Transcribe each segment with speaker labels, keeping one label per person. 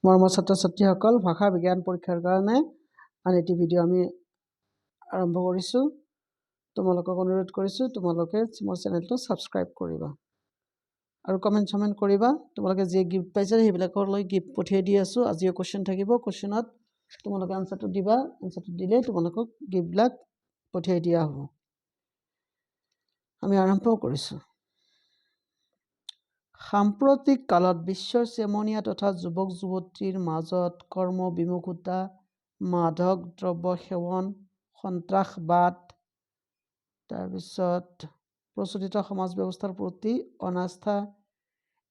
Speaker 1: মৰমৰ ছাত্ৰ-ছাত্ৰীসকল, ভাষা বিজ্ঞান পৰীক্ষাৰ কাৰণে আন এটি ভিডিঅ' আমি আৰম্ভ কৰিছোঁ। তোমালোকক অনুৰোধ কৰিছোঁ তোমালোকে মোৰ চেনেলটো ছাবস্ক্ৰাইব কৰিবা আৰু কমেণ্ট কৰিবা। তোমালোকে যি গিফ্ট পাইছা সেইবিলাকলৈ গিফ্ট পঠিয়াই দি আছোঁ। আজিও কুৱেশ্যন থাকিব, কুৱেশ্যনত তোমালোকে আনচাৰটো দিবা। আনচাৰটো দিলে তোমালোকক গিফ্টবিলাক পঠিয়াই দিয়া হ'ব। আমি আৰম্ভ কৰিছোঁ। সাম্প্ৰতিক কালত বিশ্বৰ চেমনীয়া তথা যুৱক যুৱতীৰ মাজত কৰ্মবিমুখতা, মাদক দ্ৰব্য সেৱন, সন্ত্ৰাসবাদ, তাৰপিছত প্ৰচলিত সমাজ ব্যৱস্থাৰ প্ৰতি অনাস্থা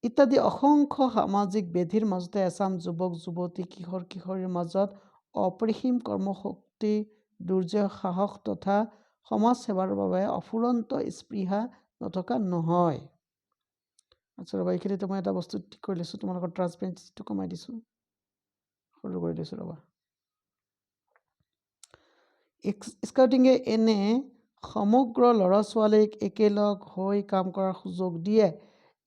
Speaker 1: ইত্যাদি অসংখ্য সামাজিক ব্যাধিৰ মাজতে এচাম যুৱক যুৱতী কিশোৰ কিশোৰীৰ মাজত অপৰিসীম কৰ্মশক্তি, দুৰ্যয় সাহস তথা সমাজ সেৱাৰ বাবে অফুৰন্ত স্পৃহা নথকা নহয়। আচ্ছা ৰ'বা, এইখিনিতে মই এটা বস্তু ঠিক কৰি লৈছোঁ। তোমালোকৰ ট্ৰান্সপেৰেঞ্চিটো কমাই দিছোঁ, সৰু কৰি লৈছোঁ ৰ'বা। স্কাউটিঙে এনে সমগ্ৰ ল'ৰা ছোৱালীক একেলগ হৈ কাম কৰাৰ সুযোগ দিয়ে।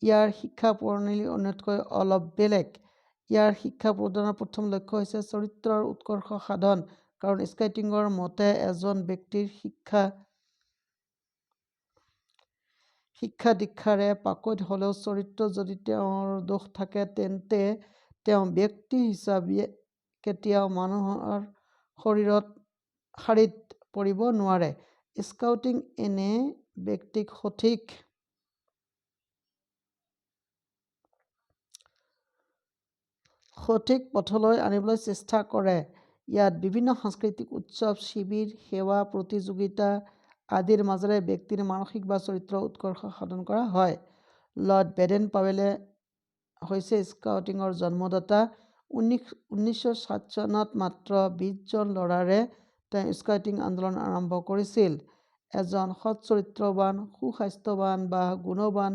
Speaker 1: ইয়াৰ শিক্ষা প্ৰণালী অন্যতকৈ অলপ বেলেগ। ইয়াৰ শিক্ষা প্ৰদানৰ প্ৰথম লক্ষ্য হৈছে চৰিত্ৰৰ উৎকৰ্ষ সাধন। কাৰণ স্কাউটিঙৰ মতে এজন ব্যক্তিৰ শিক্ষা দীক্ষাৰে পাকৈত হ'লেও চৰিত্ৰ যদি তেওঁৰ দোষ থাকে তেন্তে তেওঁ ব্যক্তি হিচাপে কেতিয়াও মানুহৰ শাৰীত পৰিব নোৱাৰে। স্কাউটিং এনে ব্যক্তিক সঠিক পথলৈ আনিবলৈ চেষ্টা কৰে। ইয়াত বিভিন্ন সাংস্কৃতিক উৎসৱ, শিবিৰ, সেৱা, প্ৰতিযোগিতা আদিৰ মাজেৰে ব্যক্তিৰ মানসিক বা চৰিত্ৰৰ উৎকৰ্ষ সাধন কৰা হয়। লৰ্ড বেডেন পাৱেলে হৈছে স্কাউটিঙৰ জন্মদাতা। 1907 চনত মাত্ৰ 20 জন ল'ৰাৰে তেওঁ স্কাউটিং আন্দোলন আৰম্ভ কৰিছিল। এজন সৎ চৰিত্ৰৱান, সুস্বাস্থ্যৱান বা গুণৱান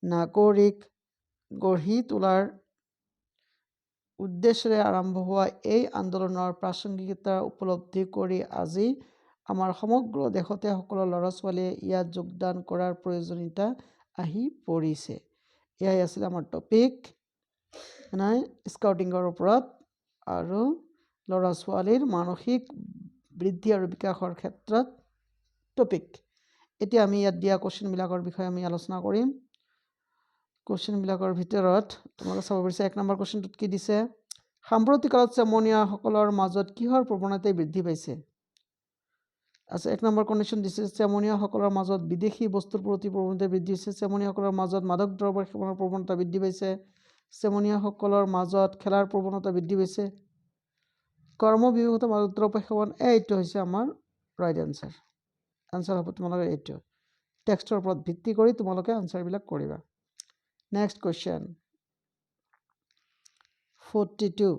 Speaker 1: নাগৰিক গঢ়ি তোলাৰ উদ্দেশ্যেৰে আৰম্ভ হোৱা এই আন্দোলনৰ প্ৰাসংগিকতা উপলব্ধি কৰি আজি আমাৰ সমগ্ৰ দেশতে সকলো ল'ৰা ছোৱালীয়ে ইয়াত যোগদান কৰাৰ প্ৰয়োজনীয়তা আহি পৰিছে। এয়াই আছিলে আমাৰ টপিক, স্কাউটিঙৰ ওপৰত আৰু ল'ৰা ছোৱালীৰ মানসিক বৃদ্ধি আৰু বিকাশৰ ক্ষেত্ৰত টপিক। এতিয়া আমি ইয়াত দিয়া কুৱেশ্যনবিলাকৰ বিষয়ে আমি আলোচনা কৰিম। কুৱেশ্যনবিলাকৰ ভিতৰত তোমালোকে চাব পাৰিছা 1 নম্বৰ কুৱেশ্যনটোত কি দিছে? সাম্প্ৰতিক কালত চেমনীয়াসকলৰ মাজত কিহৰ প্ৰৱণতাই বৃদ্ধি পাইছে? আচ্ছা, 1 নম্বৰ কণ্ডিশ্যন দিছে চেমনীয়াসকলৰ মাজত বিদেশী বস্তুৰ প্ৰতি প্ৰৱণতা বৃদ্ধি হৈছে। চেমনীয়াসকলৰ মাজত মাদক দ্ৰব্য সেৱনৰ প্ৰৱণতা বৃদ্ধি পাইছে। চেমনীয়াসকলৰ মাজত খেলাৰ প্ৰৱণতা বৃদ্ধি পাইছে। কৰ্মবিমুখতা, মাদক দ্ৰব্য সেৱন, এইটো হৈছে আমাৰ ৰাইট এনচাৰ। আনচাৰ হ'ব তোমালোকৰ এইটো। টেক্সটৰ ওপৰত ভিত্তি কৰি তোমালোকে আনচাৰবিলাক কৰিবা। Next question 42।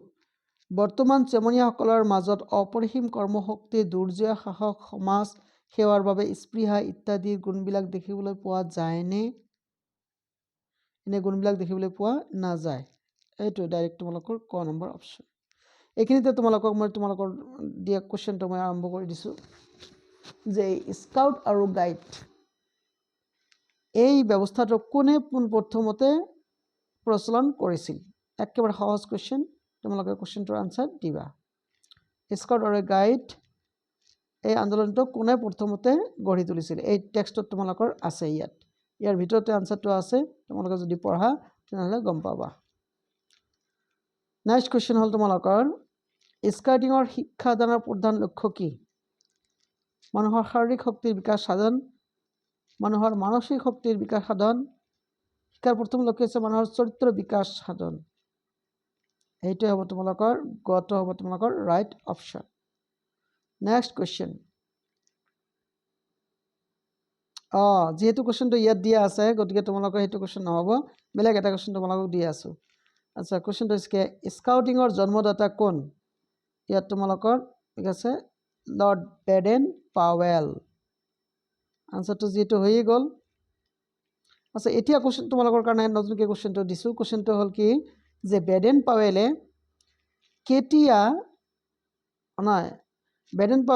Speaker 1: বৰ্তমান চেমনীয়াসকলৰ মাজত অপৰিসীম কৰ্মশক্তি, দুৰ্যয় সাহস, সমাজ সেৱাৰ বাবে স্পৃহা ইত্যাদি গুণবিলাক দেখিবলৈ পোৱা যায়নে? এনে গুণবিলাক দেখিবলৈ পোৱা নাযায়। এইটো ডাইৰেক্ট তোমালোকৰ ক নম্বৰ অপশ্যন। এইখিনিতে মই তোমালোকৰ দিয়া কুৱেশ্যনটো মই আৰম্ভ কৰি দিছোঁ যে স্কাউট আৰু গাইড এই ব্যৱস্থাটো কোনে পোনপ্ৰথমতে প্ৰচলন কৰিছিল? একেবাৰে সহজ কুৱেশ্যন, তোমালোকে কুৱেশ্যনটোৰ আনচাৰ দিবা। স্কাউট আৰু গাইড এই আন্দোলনটো কোনে প্ৰথমতে গঢ়ি তুলিছিল? এই টেক্সটত তোমালোকৰ আছে ইয়াৰ ভিতৰতে আনচাৰটো আছে। তোমালোকে যদি পঢ়া তেনেহ'লে গম পাবা। নেক্সট কুৱেশ্যন হ'ল তোমালোকৰ স্কাউটিঙৰ শিক্ষাদানৰ প্ৰধান লক্ষ্য কি? মানুহৰ শাৰীৰিক শক্তিৰ বিকাশ সাধন, মানুহৰ মানসিক শক্তিৰ বিকাশ সাধন। শিক্ষাৰ প্ৰথম লক্ষ্য হৈছে মানুহৰ চৰিত্ৰ বিকাশ সাধন। এইটোৱে হ'ব তোমালোকৰ গটো হ'ব তোমালোকৰ ৰাইট অপশ্যন। Next question. যিহেতু কুৱেশ্যনটো ইয়াত দিয়া আছে গতিকে তোমালোকৰ সেইটো কুৱেশ্যন নহ'ব, বেলেগ এটা কুৱেশ্যন তোমালোকক দি আছোঁ। আচ্ছা, কুৱেশ্যনটো হৈছে স্কাউটিঙৰ জন্মদাতা কোন? ইয়াত তোমালোকৰ ঠিক আছে লৰ্ড বেডেন পাৱেল। আনচাৰটো যিহেতু হৈয়ে গ'ল। আচ্ছা, এতিয়া কুৱেশ্যন তোমালোকৰ কাৰণে নতুনকৈ কুৱেশ্যনটো দিছোঁ। কুৱেশ্যনটো হ'ল কি যে বেডেন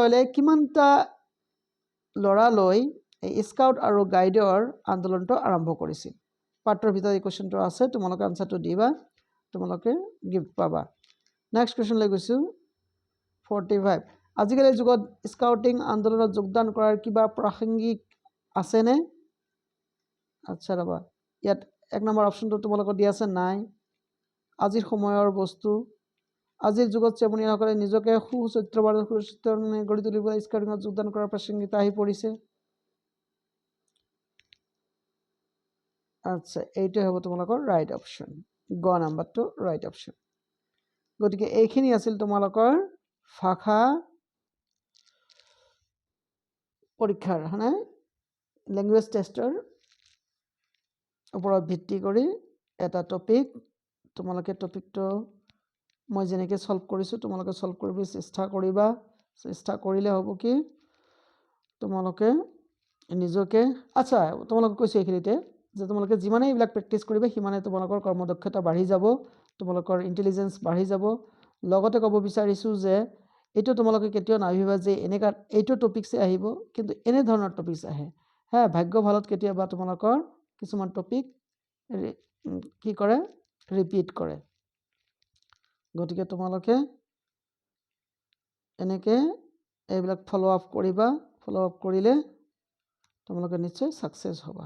Speaker 1: পাৱেলে কিমানটা ল'ৰালৈ স্কাউট আৰু গাইডৰ আন্দোলনটো আৰম্ভ কৰিছিল? পাঠৰ ভিতৰত এই কুৱেশ্যনটো আছে, তোমালোকে আনচাৰটো দিবা। তোমালোকে গিফ্ট পাবা নেক্সট কুৱেশ্যনলৈ গৈছোঁ 45 আজিকালি যুগত স্কাউটিং আন্দোলনত যোগদান কৰাৰ কিবা প্ৰাসংগিক আছেনে আচ্ছা ৰবা ইয়াত 1 নম্বৰ অপশ্যনটো তোমালোকক দিয়া আছে নাই আজিৰ সময়ৰ বস্তু আজিৰ যুগত চেমনীয়াসকলে নিজকে সুচৰিত্ৰবান সুচৰিত্ৰনে গঢ়ি তুলিবলৈ স্কাউটিঙত যোগদান কৰাৰ প্ৰাসংগিকতা আহি পৰিছে আচ্ছা এইটোৱে হ'ব তোমালোকৰ ৰাইট অপশ্যন গ নাম্বাৰটো ৰাইট অপশ্যন গতিকে এইখিনি আছিল তোমালোকৰ ভাষা পৰীক্ষাৰ হয়নে ল্যাঙ্গুৱেজ টেষ্টৰ ওপৰত ভিত্তি কৰি এটা টপিক তোমালোকে টপিকটো মই যেনেকৈ সলভ কৰিছোঁ তোমালোকে সলভ কৰিবলৈ চেষ্টা কৰিবা চেষ্টা কৰিলে হ'ব কি তোমালোকে নিজকে আচ্ছা তোমালোকে কৈছোঁ এইখিনিতে যে তোমালোকে যিমানে এইবিলাক প্ৰেক্টিছ কৰিবা সিমানে তোমালোকৰ কৰ্মদক্ষতা বাঢ়ি যাব তোমালোকৰ ইন্টেলিজেন্স বাঢ়ি যাব লগতে ক'ব বিচাৰিছোঁ যে এইটো তোমালোকে কেতিয়াও নাভাবিবা যে এনেকা এইটো টপিকছে আহিব কিন্তু এনে ধৰণৰ টপিকছ আহে হ্যাঁ ভাগ্য ভালত কেতিয়াবা তোমালোকৰ কিছুমান টপিক কি কৰে ৰিপিট কৰে গতিকে তোমালোকে এনেকৈ এইবিলাক ফলো আপ কৰিবা ফলো আপ কৰিলে তোমালোকে নিশ্চয় সাকসেস হ'বা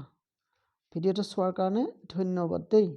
Speaker 1: ভিডিঅ'টো চোৱাৰ কাৰণে ধন্যবাদ দেই